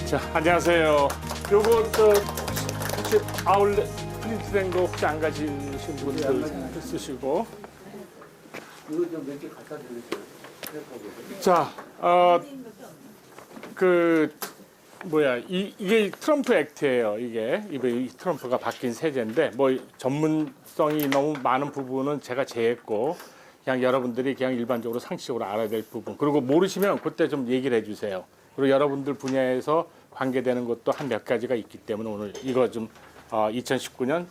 자, 안녕하세요. 요거 혹시 아울렛 프린트된 거 혹시 안 가지신 분들 쓰시고. 이거 좀 몇 개 갖다 드릴게요. 자, 이게 트럼프 액트예요. 이게 이 트럼프가 바뀐 세제인데 뭐 전문성이 너무 많은 부분은 제가 제했고 그냥 여러분들이 그냥 일반적으로 상식적으로 알아야 될 부분. 그리고 모르시면 그때 좀 얘기를 해주세요. 그리고 여러분들 분야에서 관계되는 것도 한 몇 가지가 있기 때문에 오늘 이거 좀 2019년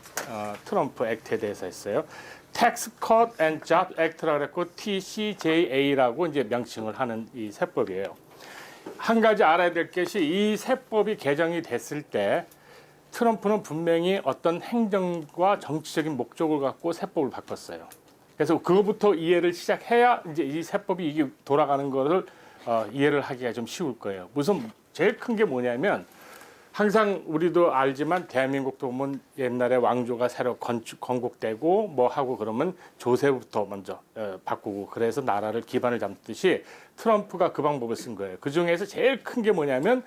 트럼프 액트에 대해서 했어요. Tax Cut and Job Act라고 그랬고 TCJA라고 이제 명칭을 하는 이 세법이에요. 한 가지 알아야 될 것이 이 세법이 개정이 됐을 때 트럼프는 분명히 어떤 행정과 정치적인 목적을 갖고 세법을 바꿨어요. 그래서 그거부터 이해를 시작해야 이제 이 세법이 이게 돌아가는 것을 이해를 하기가 좀 쉬울 거예요. 우선 제일 큰 게 뭐냐면 항상 우리도 알지만 대한민국도 보면 옛날에 왕조가 새로 건국되고 뭐 하고 그러면 조세부터 먼저 바꾸고 그래서 나라를 기반을 잡듯이 트럼프가 그 방법을 쓴 거예요. 그 중에서 제일 큰 게 뭐냐면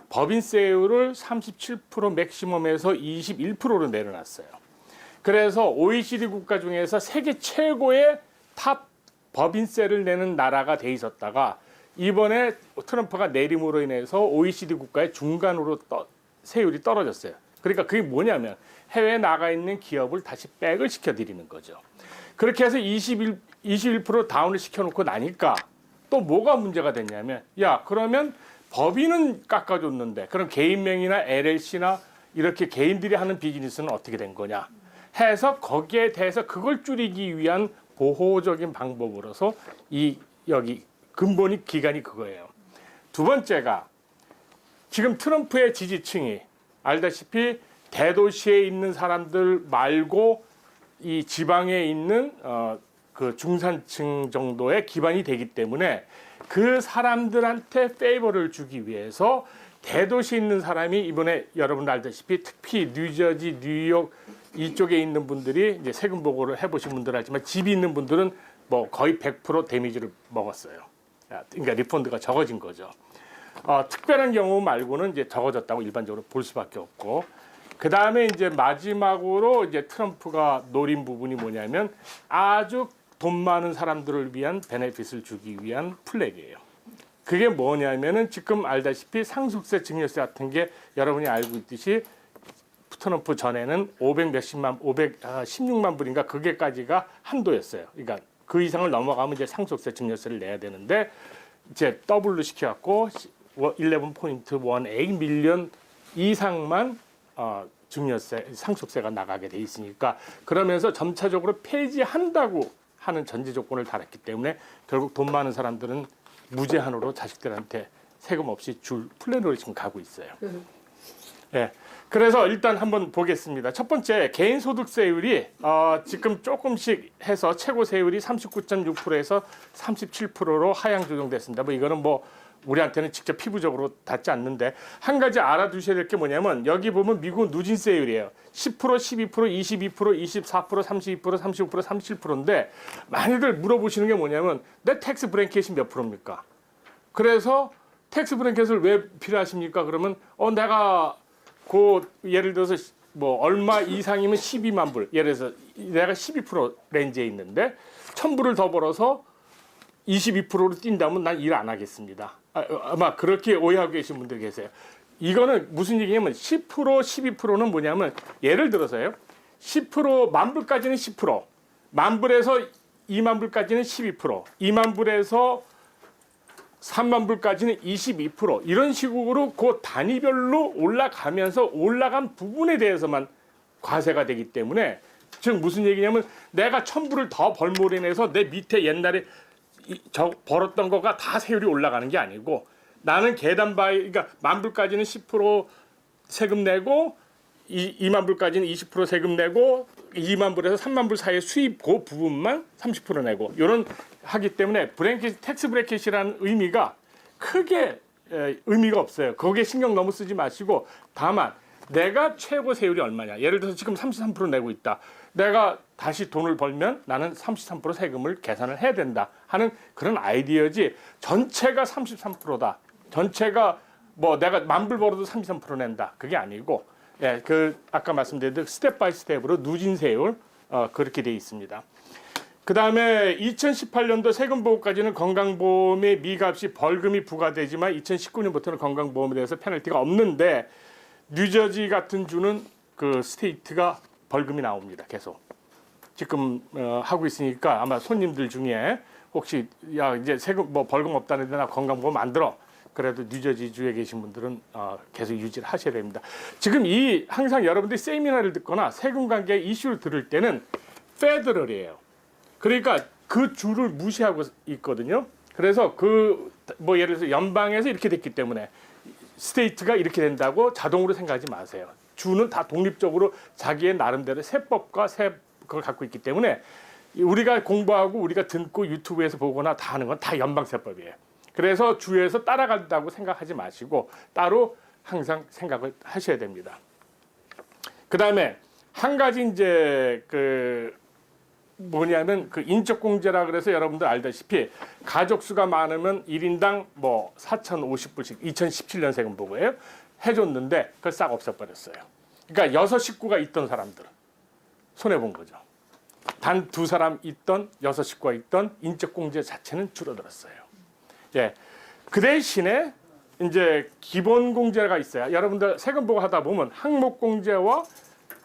법인세율을 37% 맥시멈에서 21%로 내려놨어요. 그래서 OECD 국가 중에서 세계 최고의 탑 법인세를 내는 나라가 돼 있었다가 이번에 트럼프가 내림으로 인해서 OECD 국가의 중간으로 세율이 떨어졌어요. 그러니까 그게 뭐냐면 해외에 나가 있는 기업을 다시 백을 시켜드리는 거죠. 그렇게 해서 21% 다운을 시켜놓고 나니까 또 뭐가 문제가 됐냐면 그러면 법인은 깎아줬는데 그럼 개인명의나 LLC나 이렇게 개인들이 하는 비즈니스는 어떻게 된 거냐 해서 거기에 대해서 그걸 줄이기 위한 보호적인 방법으로서 여기 근본이 기간이 그거예요. 두 번째가 지금 트럼프의 지지층이 알다시피 대도시에 있는 사람들 말고 이 지방에 있는 그 중산층 정도의 기반이 되기 때문에 그 사람들한테 페이버를 주기 위해서 대도시에 있는 사람이 이번에 여러분 알다시피 특히 뉴저지, 뉴욕 이쪽에 있는 분들이 이제 세금 보고를 해보신 분들 알지만 집이 있는 분들은 뭐 거의 100% 데미지를 먹었어요. 그러니까 리펀드가 적어진 거죠. 특별한 경우 말고는 이제 적어졌다고 일반적으로 볼 수밖에 없고, 그 다음에 이제 마지막으로 이제 트럼프가 노린 부분이 뭐냐면 아주 돈 많은 사람들을 위한 베네핏을 주기 위한 플랜이에요. 그게 뭐냐면은 지금 알다시피 상속세 증여세 같은 게 여러분이 알고 있듯이 트럼프 전에는 516만 불인가 그게까지가 한도였어요. 그러니까 그 이상을 넘어가면 이제 상속세 증여세를 내야 되는데 이제 더블로 시켜갖고 11.18 밀리언 이상만 증여세, 상속세가 나가게 돼 있으니까 그러면서 점차적으로 폐지한다고 하는 전제 조건을 달았기 때문에 결국 돈 많은 사람들은 무제한으로 자식들한테 세금 없이 줄 플랜으로 지금 가고 있어요. 예. 그래서 일단 한번 보겠습니다. 첫 번째 개인소득세율이 지금 조금씩 해서 최고 세율이 39.6%에서 37%로 하향 조정됐습니다. 뭐 이거는 뭐 우리한테는 직접 피부적으로 닿지 않는데 한 가지 알아두셔야 될 게 뭐냐면 여기 보면 미국 누진세율이에요. 10%, 12%, 22%, 24%, 32%, 35%, 37%인데 많이들 물어보시는 게 뭐냐면 내 텍스 브랭켓이 몇 프로입니까? 그래서 텍스 브랭켓을 왜 필요하십니까? 그러면 내가 예를 들어서 뭐 얼마 이상이면 12만 불. 예를 들어서 내가 12% 렌즈에 있는데 1,000불을 더 벌어서 22%로 뛴다면 난 일 안 하겠습니다. 아마 그렇게 오해하고 계신 분들 계세요. 이거는 무슨 얘기냐면 10%, 12%는 뭐냐면 예를 들어서요. 10% 만 불까지는 10%, 만 불에서 2만 불까지는 12%, 2만 불에서 3만 불까지는 22% 이런 식으로 그 단위별로 올라가면서 올라간 부분에 대해서만 과세가 되기 때문에 즉 무슨 얘기냐면 내가 1,000불을 더 벌므로 인해서 내 밑에 옛날에 벌었던 거가 다 세율이 올라가는 게 아니고 나는 그러니까 만 불까지는 10% 세금 내고 2만 불까지는 20% 세금 내고 2만 불에서 3만 불 사이의 수입 그 부분만 30% 내고 이런 하기 때문에 텍스 브래킷이라는 의미가 크게 의미가 없어요. 거기에 신경 너무 쓰지 마시고 다만 내가 최고 세율이 얼마냐. 예를 들어서 지금 33% 내고 있다. 내가 다시 돈을 벌면 나는 33% 세금을 계산을 해야 된다 하는 그런 아이디어지 전체가 33%다. 전체가 뭐 내가 10,000불 벌어도 33% 낸다. 그게 아니고 예, 그 아까 말씀드린 스텝 바이 스텝으로 누진세율 그렇게 돼 있습니다. 그 다음에 2018년도 세금 보고까지는 건강보험의 미값이 벌금이 부과되지만 2019년부터는 건강보험에 대해서 페널티가 없는데 뉴저지 같은 주는 그 스테이트가 벌금이 나옵니다. 계속. 지금 하고 있으니까 아마 손님들 중에 혹시 야 이제 세금 뭐 벌금 없다는데 나 건강보험 안 들어. 그래도 뉴저지 주에 계신 분들은 계속 유지를 하셔야 됩니다. 지금 이 항상 여러분들이 세미나를 듣거나 세금 관계 이슈를 들을 때는 페더럴이에요. 그러니까 그 주를 무시하고 있거든요. 그래서 그 뭐 예를 들어서 연방에서 이렇게 됐기 때문에 스테이트가 이렇게 된다고 자동으로 생각하지 마세요. 주는 다 독립적으로 자기의 나름대로 세법과 그걸 갖고 있기 때문에 우리가 공부하고 우리가 듣고 유튜브에서 보거나 다 하는 건 다 연방세법이에요. 그래서 주에서 따라간다고 생각하지 마시고 따로 항상 생각을 하셔야 됩니다. 그 다음에 한 가지 이제 그 뭐냐면 그 인적공제라 그래서 여러분들 알다시피 가족 수가 많으면 1인당 뭐 4,050불씩 2017년 세금 보고예요. 해줬는데 그걸 싹 없애버렸어요. 그러니까 6 식구가 있던 사람들 손해본 거죠. 단 2사람 있던 6 식구가 있던 인적공제 자체는 줄어들었어요. 예. 그 대신에 이제 기본공제가 있어요. 여러분들 세금 보고 하다 보면 항목공제와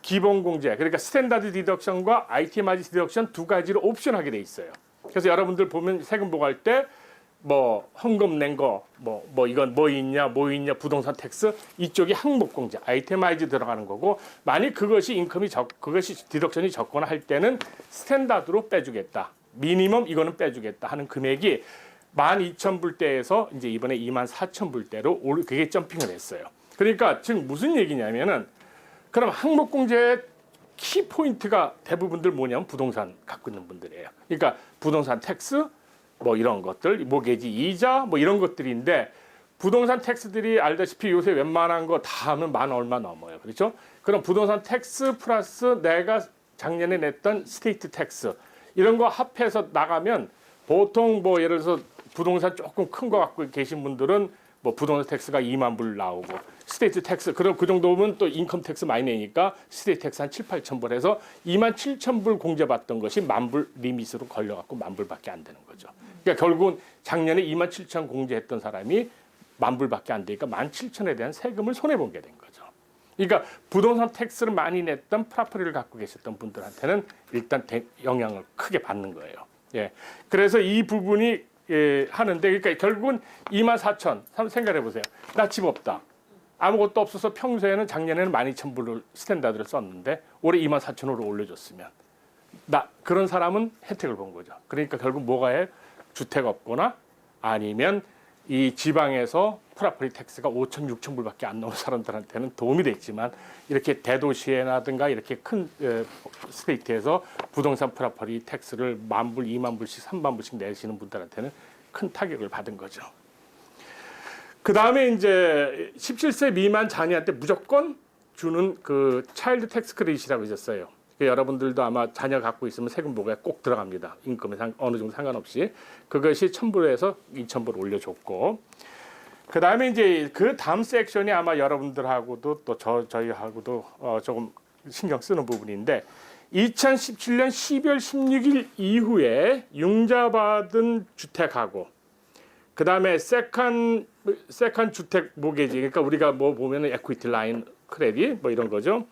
기본공제, 그러니까 스탠다드 디덕션과 아이템아이즈 디덕션 두 가지로 옵션하게 돼 있어요. 그래서 여러분들 보면 세금 보고할 때 뭐 헌금 낸 거, 뭐 이건 뭐 있냐, 부동산 텍스 이쪽이 항목공제, 아이템아이즈 들어가는 거고, 만약 그것이 인컴이 그것이 디덕션이 적거나 할 때는 스탠다드로 빼주겠다. 미니멈 이거는 빼주겠다 하는 금액이 12,000불대에서 이제 이번에 24,000불대로 그게 점핑을 했어요. 그러니까 지금 무슨 얘기냐면은 그럼 항목공제의 키포인트가 대부분들 뭐냐면 부동산 갖고 있는 분들이에요. 그러니까 부동산 텍스 뭐 이런 것들, 모게지 이자 뭐 이런 것들인데 부동산 텍스들이 알다시피 요새 웬만한 거 다 하면 10,000 얼마 넘어요. 그렇죠? 그럼 부동산 텍스 플러스 내가 작년에 냈던 스테이트 텍스 이런 거 합해서 나가면 보통 뭐 예를 들어서 부동산 조금 큰 거 갖고 계신 분들은 뭐 부동산 텍스가 20,000불 나오고 스테이트 텍스 그럼 그 정도면 또 인컴 텍스 많이 내니까 스테이트 텍스 한 7,000-8,000불 해서 27,000불 공제받던 것이 10,000불 리밋으로 걸려갖고 10,000불밖에 안 되는 거죠. 그러니까 결국은 작년에 27,000 공제했던 사람이 10,000불밖에 안 되니까 17,000에 대한 세금을 손해본 게 된 거죠. 그러니까 부동산 텍스를 많이 냈던 프라퍼리를 갖고 계셨던 분들한테는 일단 영향을 크게 받는 거예요. 예. 그래서 이 부분이 하는데 그러니까 결국은 24,000 생각해 보세요. 나 집 없다. 아무것도 없어서 평소에는 작년에는 12,000불을 스탠다드를 썼는데 올해 24,000으로 올려줬으면 그런 사람은 혜택을 본 거죠. 그러니까 결국 뭐가 해? 주택 없거나 아니면 이 지방에서 프라퍼리 텍스가 5,000, 6,000불밖에 안 나온 사람들한테는 도움이 됐지만 이렇게 대도시에라든가 이렇게 큰 스테이트에서 부동산 프라퍼리 텍스를 10,000불, 20,000불씩, 30,000불씩 내시는 분들한테는 큰 타격을 받은 거죠. 그 다음에 이제 17세 미만 자녀한테 무조건 주는 그 차일드 텍스 크레딧이라고 있었어요. 여러분들도 아마 자녀 갖고 있으면 세금 보고에 꼭 들어갑니다. 인컴에 어느 정도 상관없이. 그것이 1,000불에서 2,000불 올려줬고. 그 다음에 이제 그 다음 섹션이 아마 여러분들하고도 또 저희하고도 조금 신경 쓰는 부분인데 2017년 12월 16일 이후에 융자받은 주택하고 그 다음에 세컨 주택 모게지 그러니까 우리가 뭐 보면은 에퀴티 라인 크레딧 뭐 이런 거죠.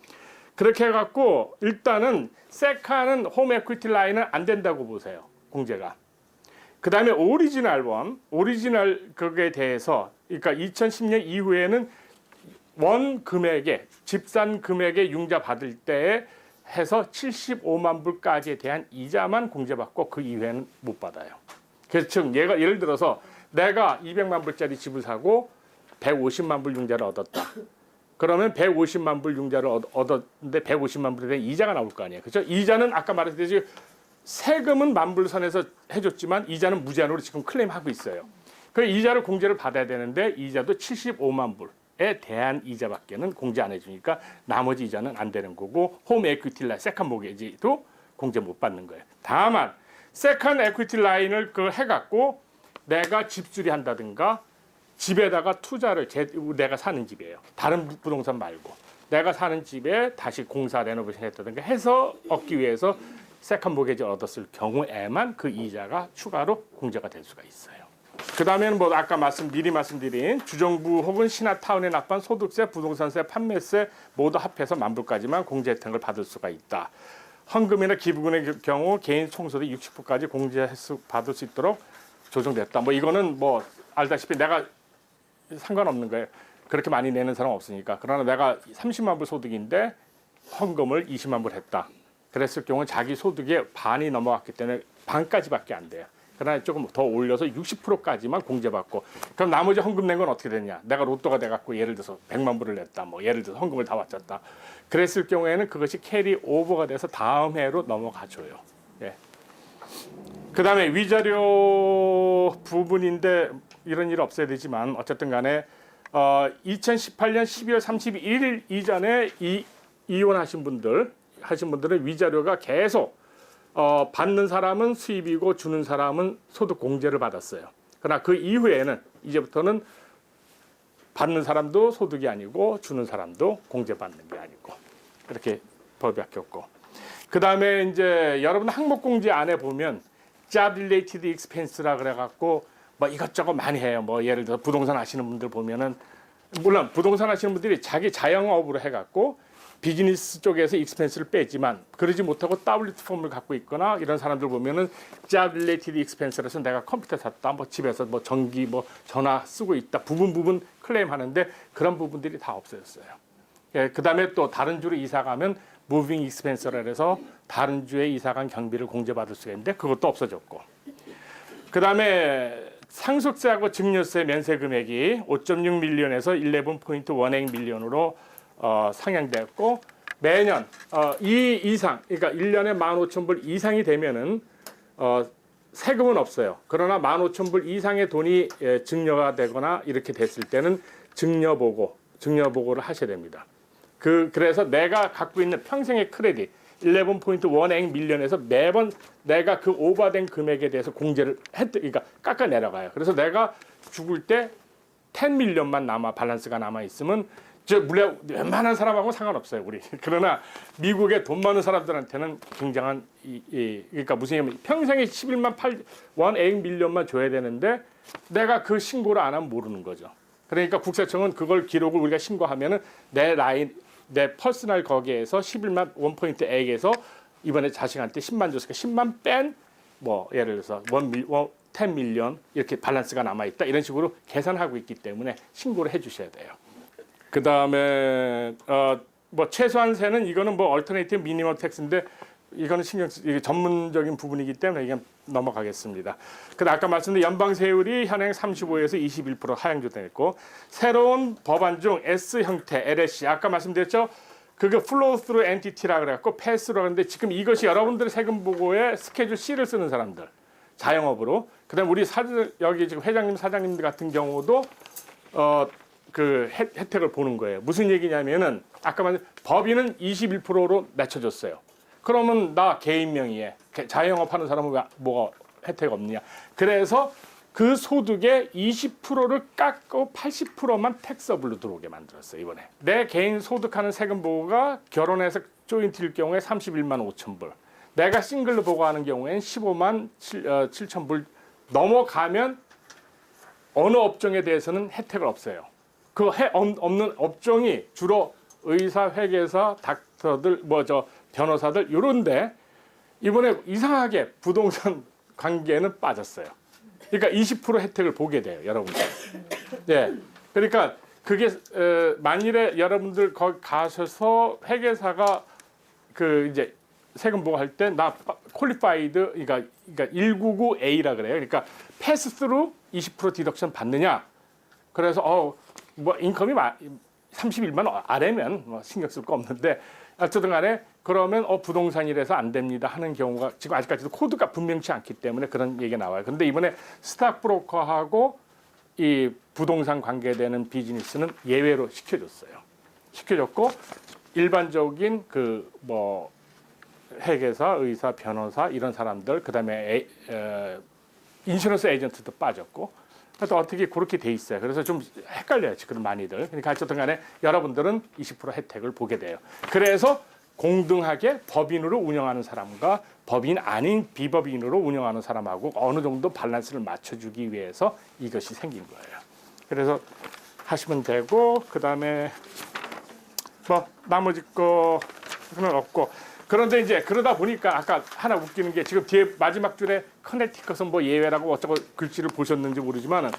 그렇게 해갖고 일단은 세컨은 홈 에퀴티 라인은 안 된다고 보세요. 공제가. 그 다음에 오리지널 그게 대해서 그러니까 2010년 이후에는 원 금액에 집산 금액에 융자 받을 때에 해서 75만 불까지에 대한 이자만 공제받고 그 이후에는 못 받아요. 그래서 즉 예를 들어서 내가 200만 불짜리 집을 사고 150만 불 융자를 얻었다. 그러면 150만 불 융자를 얻었는데 150만 불에 대한 이자가 나올 거 아니에요. 그렇죠? 이자는 아까 말했듯이 세금은 10,000불 선에서 해줬지만 이자는 무제한으로 지금 클레임하고 있어요. 그 이자를 공제를 받아야 되는데 이자도 75만 불에 대한 이자밖에는 공제 안 해주니까 나머지 이자는 안 되는 거고 홈 에퀴티 라인, 세컨 모게지도 공제 못 받는 거예요. 다만 세컨 에퀴티 라인을 해갖고 내가 집수리 한다든가 집에다가 투자를 내가 사는 집이에요. 다른 부동산 말고 내가 사는 집에 다시 공사 레노베이션 했다든가 해서 얻기 위해서 세컨 모게지를 얻었을 경우에만 그 이자가 추가로 공제가 될 수가 있어요. 그 다음에는 뭐 아까 미리 말씀드린 주정부 혹은 신화타운에 납부한 소득세, 부동산세, 판매세 모두 합해서 10,000불까지만 공제 혜택을 받을 수가 있다. 헌금이나 기부금의 경우 개인 총소득 60%까지 공제 받을 수 있도록 조정됐다. 뭐 이거는 뭐 알다시피 내가 상관없는 거예요. 그렇게 많이 내는 사람 없으니까. 그러나 내가 30만 불 소득인데 헌금을 20만 불 했다. 그랬을 경우는 자기 소득의 반이 넘어갔기 때문에 반까지밖에 안 돼요. 그러나 조금 더 올려서 60%까지만 공제받고, 그럼 나머지 헌금 낸 건 어떻게 되냐? 내가 로또가 돼갖고 예를 들어서 100만 불을 냈다. 뭐 예를 들어서 헌금을 다 바쳤다. 그랬을 경우에는 그것이 캐리 오버가 돼서 다음 해로 넘어가줘요. 예. 그 다음에 위자료 부분인데 이런 일 없어야 되지만 어쨌든 간에 2018년 12월 31일 이전에 이혼하신 분들은 위자료가 계속 받는 사람은 수입이고 주는 사람은 소득 공제를 받았어요. 그러나 그 이후에는 이제부터는 받는 사람도 소득이 아니고 주는 사람도 공제받는 게 아니고 그렇게 법이 바뀌었고, 그 다음에 이제 여러분 항목공제 안에 보면 job related expense라 그래갖고 뭐 이것저것 많이 해요. 뭐 예를 들어 부동산 하시는 분들 보면은 물론 부동산 하시는 분들이 자기 자영업으로 해갖고 비즈니스 쪽에서 익스펜스를 빼지만 그러지 못하고 WT 폼을 갖고 있거나 이런 사람들 보면은 job related expense라서 내가 컴퓨터 샀다, 뭐 집에서 뭐 전기 뭐 전화 쓰고 있다 부분 클레임하는데 그런 부분들이 다 없어졌어요. 예, 그다음에 또 다른 주로 이사 가면 moving expense라 해서 다른 주에 이사 간 경비를 공제받을 수가 있는데 그것도 없어졌고, 그다음에 상속세하고 증여세 면세 금액이 5.6 밀리언에서 11.18 밀리언으로 상향됐고, 매년 이 이상, 그러니까 1년에 15,000불 이상이 되면은 세금은 없어요. 그러나 15,000불 이상의 돈이 증여가 되거나 이렇게 됐을 때는 증여보고를 하셔야 됩니다. 그래서 내가 갖고 있는 평생의 크레딧 11.18 밀리언에서 매번 내가 그 오버된 금액에 대해서 공제를 그러니까 깎아 내려가요. 그래서 내가 죽을 때 10 밀리언만 밸런스가 남아 있으면 물론 웬만한 사람하고 상관없어요, 우리. 그러나 미국의 돈 많은 사람들한테는 굉장한 그러니까 무슨 얘기냐면 평생에 11.18 밀리언만 줘야 되는데 내가 그 신고를 안 하면 모르는 거죠. 그러니까 국세청은 그걸 기록을 우리가 신고하면은 내 퍼스널 거기에서 11.1%액에서 이번에 자식한테 10만 줬으니까 10만 뺀 뭐 예를 들어서 10 밀리언 이렇게 밸런스가 남아 있다 이런 식으로 계산하고 있기 때문에 신고를 해주셔야 돼요. 그 다음에 뭐 최소한세는 이거는 뭐 얼터네이티브 미니멈 텍스인데 이거는 이게 전문적인 부분이기 때문에 이게 넘어가겠습니다. 근데 아까 말씀드린 연방세율이 현행 35에서 21% 하향조정했고, 새로운 법안 중 S 형태 LSC 아까 말씀드렸죠. 그게 flow through entity라 그래갖고 패스로 하는데 지금 이것이 여러분들의 세금 보고에 스케줄 C를 쓰는 사람들 자영업으로, 그다음 우리 여기 지금 회장님 사장님들 같은 경우도 그 혜택을 보는 거예요. 무슨 얘기냐면은 아까 말한 법인은 21%로 낮춰줬어요. 그러면 나 개인 명의에 자영업 하는 사람은 왜 뭐가 혜택 없느냐? 그래서 그 소득의 20%를 깎고 80%만 텍서블로 들어오게 만들었어요, 이번에. 내 개인 소득하는 세금 보고가 결혼해서 조인트일 경우에 31만 5천 불. 내가 싱글로 보고하는 경우에는 15만 7천 불 넘어가면 어느 업종에 대해서는 혜택을 없어요. 그 없는 업종이 주로 의사, 회계사, 닥터들, 변호사들 이런데 이번에 이상하게 부동산 관계는 빠졌어요. 그러니까 20% 혜택을 보게 돼요, 여러분들. 네, 그러니까 그게 만일에 여러분들 거기 가셔서 회계사가 그 이제 세금 보고할 때 나 퀄리파이드 그러니까 199A라 그래요. 그러니까 패스스루 20% 디덕션 받느냐? 그래서 뭐 인컴이 31만 아래면 뭐 신경 쓸 거 없는데 어쨌든 간에 그러면 부동산이라서 안 됩니다 하는 경우가 지금 아직까지도 코드가 분명치 않기 때문에 그런 얘기가 나와요. 근데 이번에 스탁브로커하고 이 부동산 관계되는 비즈니스는 예외로 시켜줬고 일반적인 그 뭐 회계사, 의사, 변호사 이런 사람들 그다음에 인슈런스 에이전트도 빠졌고 하여튼 어떻게 그렇게 돼 있어요. 그래서 좀 헷갈려요 지금 많이들. 그러니까 어쨌든 간에 여러분들은 20% 혜택을 보게 돼요. 그래서 공정하게 법인으로 운영하는 사람과 법인 아닌 비법인으로 운영하는 사람하고 어느 정도 밸런스를 맞춰주기 위해서 이것이 생긴 거예요. 그래서 하시면 되고, 그 다음에 뭐 나머지 거는 없고. 그런데 이제 그러다 보니까 아까 하나 웃기는 게 지금 뒤에 마지막 줄에 커네티컷은 뭐 예외라고 어쩌고 글씨를 보셨는지 모르지만은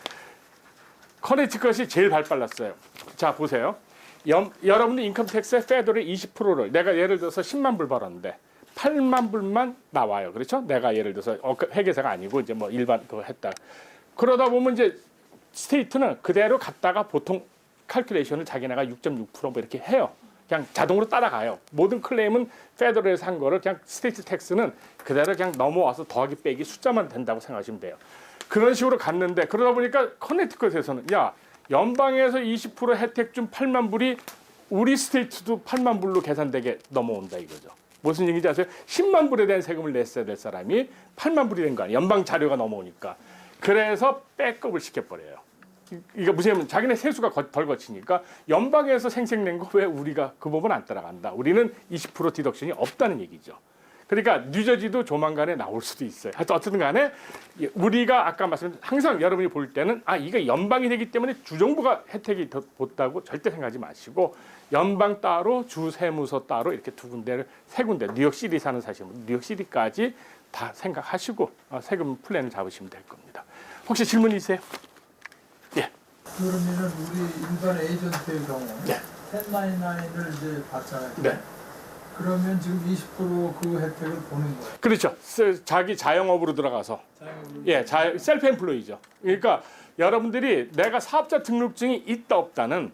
커네티컷이 제일 발빨랐어요. 자 보세요. 여러분들 인컴택스의 페더럴 20%를 내가 예를 들어서 10만 불 벌었는데 8만 불만 나와요. 그렇죠? 내가 예를 들어서 회계사가 아니고 이제 뭐 일반 그거 했다. 그러다 보면 이제 스테이트는 그대로 갔다가 보통 칼큘레이션을 자기네가 6.6% 뭐 이렇게 해요. 그냥 자동으로 따라가요. 모든 클레임은 페더럴에서 한 거를 그냥 스테이트 텍스는 그대로 그냥 넘어와서 더하기 빼기 숫자만 된다고 생각하시면 돼요. 그런 식으로 갔는데 그러다 보니까 커네티컷에서는 야 연방에서 20% 혜택 준 8만 불이 우리 스테이트도 8만 불로 계산되게 넘어온다 이거죠. 무슨 얘기인지 아세요? 10만 불에 대한 세금을 냈어야 될 사람이 8만 불이 된 거 아니에요. 연방 자료가 넘어오니까. 그래서 백업을 시켜버려요. 이거 무슨 자기네 세수가 덜 거치니까 연방에서 생색낸 거 왜 우리가 그 부분 안 따라간다. 우리는 20% 디덕션이 없다는 얘기죠. 그러니까 뉴저지도 조만간에 나올 수도 있어요. 하여튼 어쨌든 간에 우리가 아까 말씀드린 항상 여러분이 볼 때는 이게 연방이 되기 때문에 주정부가 혜택이 더 높다고 절대 생각하지 마시고 연방 따로 주세무서 따로 이렇게 세 군데 뉴욕시티 사는 사실은 뉴욕시티까지 다 생각하시고 세금 플랜을 잡으시면 될 겁니다. 혹시 질문 있으세요? 예. 그러면은 우리 일반 에이전트의 경우 네. 1099을 이제 받잖아요. 네. 그러면 지금 20%그 혜택을 보는 거예요. 그렇죠. 자기 자영업으로 들어가서 셀프 엠플로이죠. 그러니까 여러분들이 내가 사업자 등록증이 있다 없다는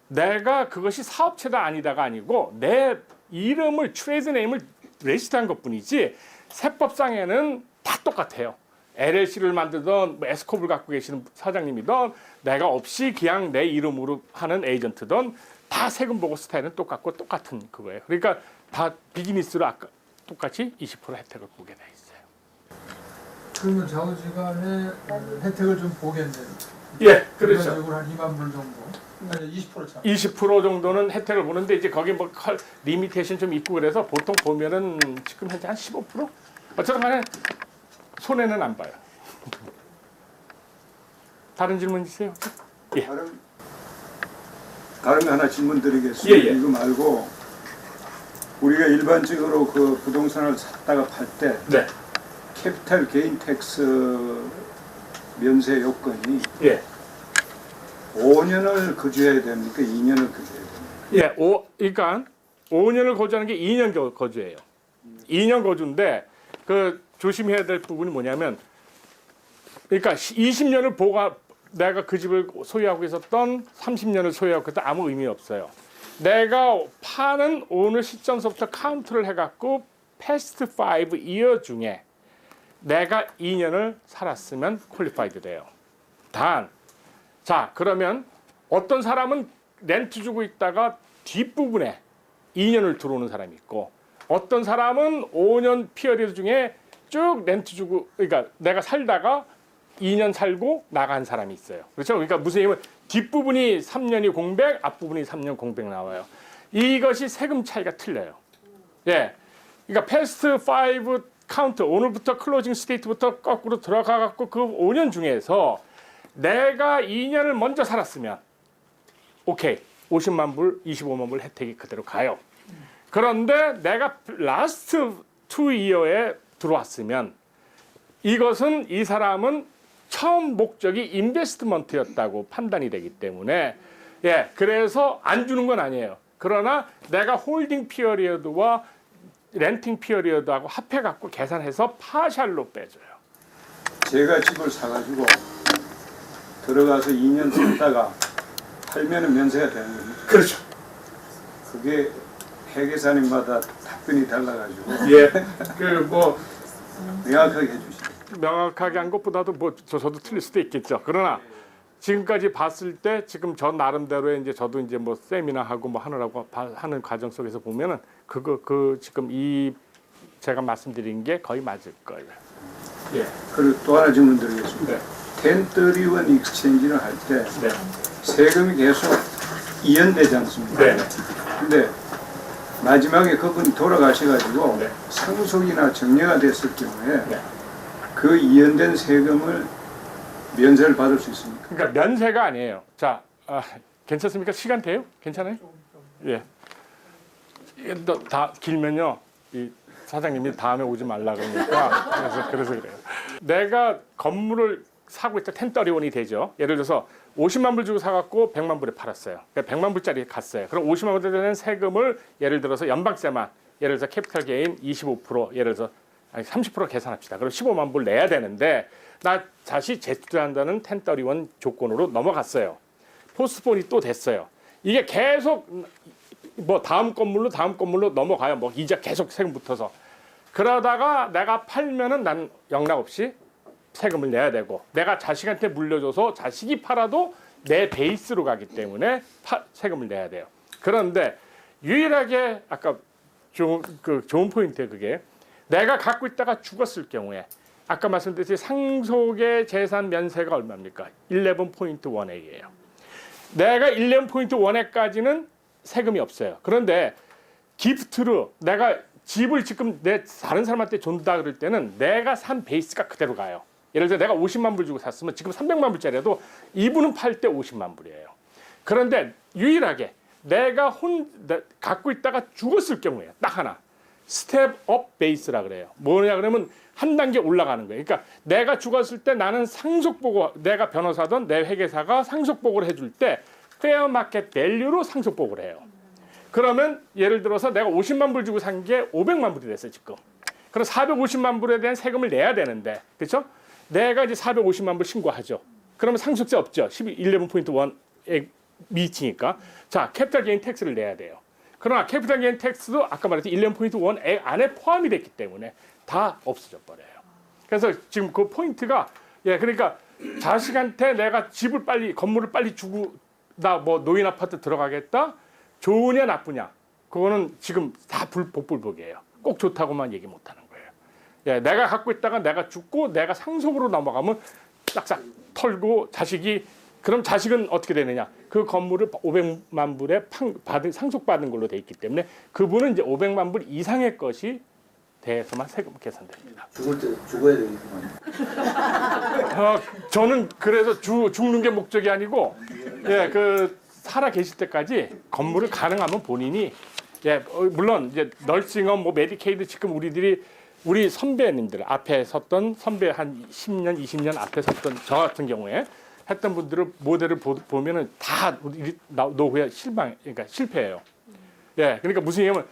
내가 그것이 사업체다 아니다가 아니고 내 이름을 트레이드 네임을 레지스트한 것뿐이지 세법상에는 다 똑같아요. LLC를 만들던 에스코브를 갖고 계시는 사장님이든 내가 없이 그냥 내 이름으로 하는 에이전트든 다 세금 보고 스타일은 똑같고 똑같은 그거예요. 그러니까 다 비즈니스로 아까 똑같이 20% 혜택을 보게 돼 있어요. 그러면 좌우지간에 혜택을 좀 보겠네요. 예, 그렇죠. 기본적으로 한 2만 불 정도. 아니 20% 참. 20% 정도는 혜택을 보는데 이제 거기 뭐 리미테이션 좀 있고 그래서 보통 보면은 지금 현재 한 15%? 어쨌든 간에 손해는 안 봐요. 다른 질문 있으세요? 예. 다른 거 하나 질문 드리겠습니다. 예. 이거 말고 우리가 일반적으로 그 부동산을 샀다가 팔 때 네. 캐피탈 게인 텍스 면세 요건이 예. 5년을 거주해야 됩니까? 2년을 거주해야 됩니까? 예. 그러니까 5년을 거주하는 게 2년 거주예요. 2년 거주인데 그 조심해야 될 부분이 뭐냐면 그러니까 20년을 내가 그 집을 소유하고 있었던 30년을 소유하고 있었던 아무 의미 없어요. 내가 파는 오늘 시점서부터 카운트를 해갖고 패스트 5 year 중에 내가 2년을 살았으면 퀄리파이드 돼요. 자 그러면 어떤 사람은 렌트 주고 있다가 뒷부분에 2년을 들어오는 사람이 있고 어떤 사람은 5년 피어리드 중에 쭉 렌트 주고 그러니까 내가 살다가 2년 살고 나간 사람이 있어요. 그렇죠? 그러니까 무슨 얘기냐면 뒷부분이 3년이 공백, 앞부분이 3년 공백 나와요. 이것이 세금 차이가 틀려요. 예. 그러니까 패스트 5 카운트 오늘부터 클로징 스테이트부터 거꾸로 들어가 갖고 그 5년 중에서 내가 2년을 먼저 살았으면 오케이. 50만 불, 25만 불 혜택이 그대로 가요. 그런데 내가 라스트 2 year에 들어왔으면 이것은 이 사람은 처음 목적이 인베스트먼트였다고 판단이 되기 때문에 그래서 안 주는 건 아니에요. 그러나 내가 홀딩 피어리어드와 렌팅 피어리어드하고 합해 갖고 계산해서 파샬로 빼줘요. 제가 집을 사가지고 들어가서 2년 살다가 팔면은 면세가 되는 겁니다. 그렇죠. 그게 회계사님마다 답변이 달라가지고 그뭐 명확하게 해주시죠. 명확하게 한 것보다도 뭐 저도 틀릴 수도 있겠죠. 그러나 지금까지 봤을 때 지금 저 나름대로의 이제 저도 이제 뭐 세미나하고 뭐 하느라고 하는 과정 속에서 보면은 그 지금 이 제가 말씀드린 게 거의 맞을 거예요. 예. 그리고 또 하나 질문 드리겠습니다. 네. 1031 익스체인지를 할 때 네. 세금이 계속 이연되지 않습니까? 네. 근데 마지막에 그분이 돌아가셔가지고 네. 상속이나 정려가 됐을 경우에 네. 그 이연된 세금을 면세를 받을 수 있습니까? 그러니까 면세가 아니에요. 자, 괜찮습니까? 시간 돼요? 괜찮아요? 예. 이게 다 길면요, 이 사장님이 다음에 오지 말라 그러니까 그래서 그래요. 내가 건물을 사고 있다 1031이 되죠. 예를 들어서 50만 불 주고 사갖고 100만 불에 팔았어요. 그러니까 100만 불짜리 갔어요. 그럼 50만 불에 되는 세금을 예를 들어서 연방세만 예를 들어서 캐피탈 게인 25% 예를 들어서 아니 30% 계산합시다. 그럼 15만 불 내야 되는데 나 다시 재투자한다는 1031 조건으로 넘어갔어요. 포스트폰이 또 됐어요. 이게 계속 뭐 다음 건물로 넘어가요. 뭐 이자 계속 세금 붙어서 그러다가 내가 팔면은 난 영락 없이 세금을 내야 되고 내가 자식한테 물려줘서 자식이 팔아도 내 베이스로 가기 때문에 세금을 내야 돼요. 그런데 유일하게 아까 좋은 포인트예요. 그게 내가 갖고 있다가 죽었을 경우에 아까 말씀드렸듯이 상속의 재산 면세가 얼마입니까? 11.1A예요. 내가 11.1A까지는 세금이 없어요. 그런데 기프트로 내가 집을 지금 내 다른 사람한테 준다 그럴 때는 내가 산 베이스가 그대로 가요. 예를 들어 내가 50만 불 주고 샀으면 지금 300만 불짜리라도 이분은 팔 때 50만 불이에요. 그런데 유일하게 내가 갖고 있다가 죽었을 경우에 딱 하나 스텝 업 베이스라 그래요. 뭐냐 그러면 한 단계 올라가는 거예요. 그러니까 내가 죽었을 때 나는 상속보고 내가 변호사든 내 회계사가 상속보고를 해줄 때 페어 마켓 밸류로 상속보고를 해요. 그러면 예를 들어서 내가 50만 불 주고 산 게 500만 불이 됐어요 지금. 그럼 450만 불에 대한 세금을 내야 되는데 그렇죠? 내가 이제 450만 불 신고하죠. 그러면 상속세 없죠. 11.1에 미치니까. 자, 캐피탈 게인 텍스를 내야 돼요. 그러나 캐피탈 게인 텍스도 아까 말했듯이 11.1 안에 포함이 됐기 때문에 다 없어져 버려요. 그래서 지금 그 포인트가 그러니까 자식한테 내가 집을 빨리 건물을 빨리 주고 나 뭐 노인 아파트 들어가겠다. 좋으냐 나쁘냐 그거는 지금 다 복불복이에요. 꼭 좋다고만 얘기 못하는 거예요. 내가 갖고 있다가 내가 죽고 내가 상속으로 넘어가면 싹싹 털고 자식이 그럼 자식은 어떻게 되느냐? 그 건물을 500만 불에 상속받은 걸로 돼 있기 때문에 그분은 이제 500만 불 이상의 것이 대해서만 세금 계산됩니다. 죽을 때 죽어야 되겠구만. 저는 그래서 죽는 게 목적이 아니고 살아 계실 때까지 건물을 가능하면 본인이 물론 이제 널싱홈 뭐 메디케이드 지금 우리 선배님들 앞에 섰던 선배 한 10년 20년 앞에 섰던 저 같은 경우에 했던 분들을 모델을 보면은 다 노후에 그러니까 실패해요. 그러니까 무슨 얘기냐면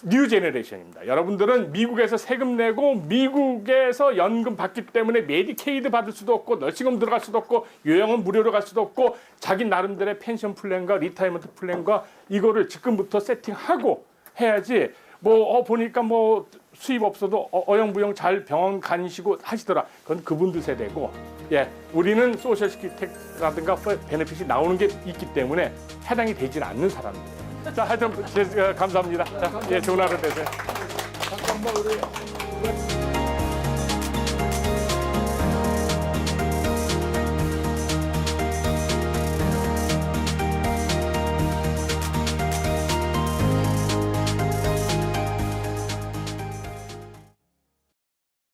뉴 제너레이션입니다. 여러분들은 미국에서 세금 내고 미국에서 연금 받기 때문에 메디케이드 받을 수도 없고 널싱홈 들어갈 수도 없고 요양원 무료로 갈 수도 없고 자기 나름대로의 펜션 플랜과 리타이먼트 플랜과 이거를 지금부터 세팅하고 해야지 보니까 수입 없어도 어영부영 잘 병원 가시고 하시더라. 그건 그분들 세대고 우리는 소셜 시큐리티라든가 베네핏이 나오는 게 있기 때문에 해당이 되질 않는 사람들이에요. 자, 하여튼 감사합니다. 자, 좋은 하루 되세요. 잠깐만 우리